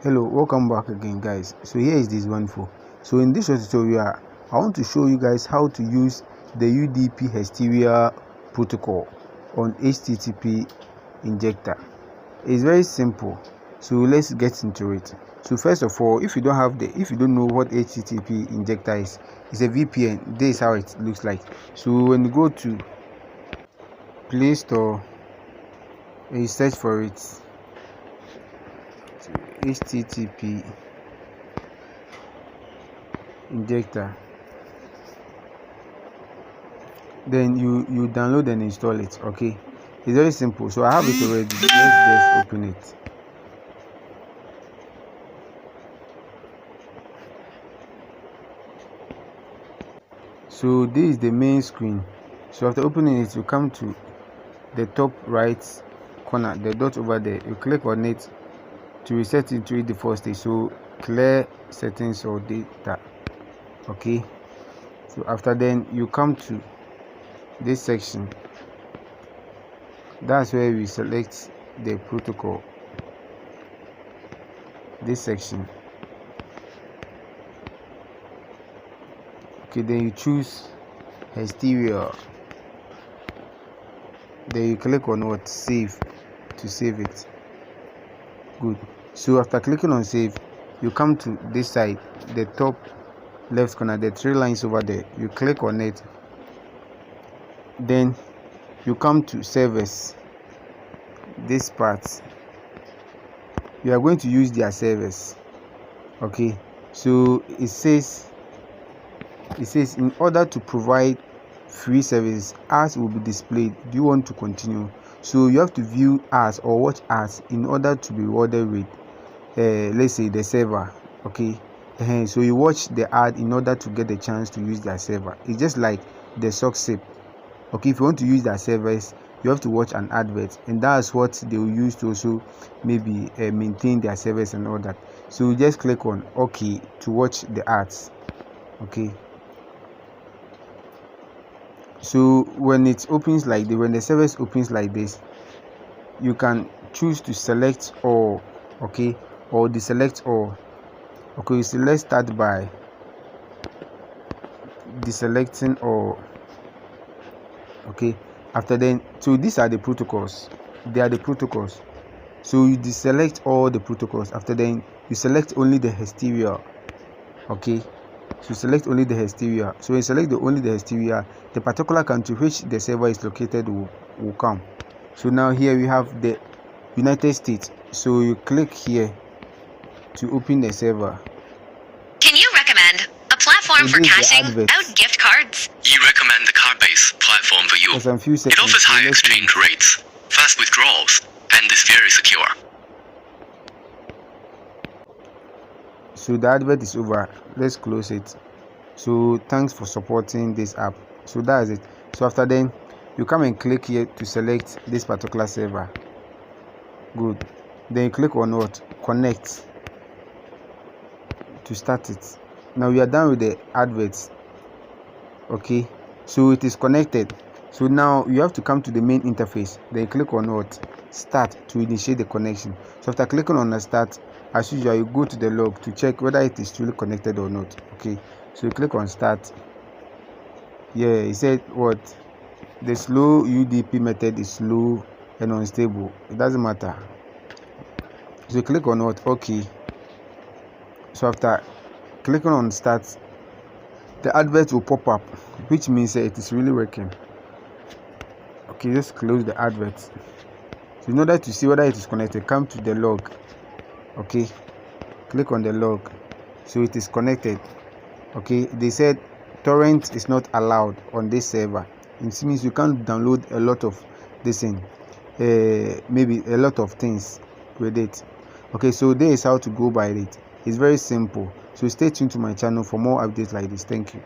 Hello, welcome back again, guys. So here is this one for. So in this tutorial, I want to show you guys how to use the UDP Hysteria protocol on HTTP Injector. It's very simple. So let's get into it. So first of all, if you don't know what HTTP Injector is, it's a VPN. This is how it looks like. So when you go to Play Store and you search for it, HTTP Injector, then you download and install it. Okay, it's very simple. So I have it already. Let's just open it. So this is the main screen. So after opening it, you come to the top right corner, the dot over there. You click on it to reset it to the first stage. So clear settings or data. Okay, so after then you come to this section. That's where we select the protocol, this section. Okay, then you choose Hysteria. Then you click on what? Save, to save it. Good. So after clicking on save, you come to this side, the top left corner, the three lines over there. You click on it. Then you come to servers. This part, you are going to use their servers. Okay, so it says in order to provide free service, ads will be displayed. Do you want to continue? So you have to view ads or watch ads in order to be rewarded with let's say the server. Okay, so you watch the ad in order to get the chance to use their server. It's just like the SOCSIP. Okay, if you want to use their servers, you have to watch an advert, and that's what they will use to also maybe maintain their servers and all that. So you just click on OK to watch the ads. Okay, so when it opens like this, when the service opens like this, you can choose to select all. Okay, or deselect all. Okay, so let's start by deselecting all. Okay, after then, so these are the protocols. They are the protocols. So you deselect all the protocols. After then, you select only the Hysteria. Okay, so select only the Hysteria. So you select only the Hysteria, the particular country which the server is located will come. So now here we have the United States. So you click here to open the server. Can you recommend a platform for cashing out gift cards? You recommend the card-based platform for you. It offers high exchange rates, fast withdrawals, and is very secure. So the advert is over. Let's close it. So thanks for supporting this app. So that's it. So after then, you come and click here to select this particular server. Good. Then you click on what? Connect to start it. Now we are done with the adverts. Okay, so it is connected. So now you have to come to the main interface. Then you click on what? Start to initiate the connection. So after clicking on the start, as usual, you go to the log to check whether it is truly connected or not. Okay, so you click on start. Yeah, it said what? The slow UDP method is slow and unstable. It doesn't matter. So you click on what? Okay. So after clicking on start, the advert will pop up, which means it is really working. Okay, just close the advert. So in order to see whether it is connected, come to the log. Okay, click on the log. So it is connected. Okay, they said torrent is not allowed on this server. It means you can't download a lot of this thing, maybe a lot of things with it. Okay, so this is how to go by it. It's very simple. So stay tuned to my channel for more updates like this. Thank you.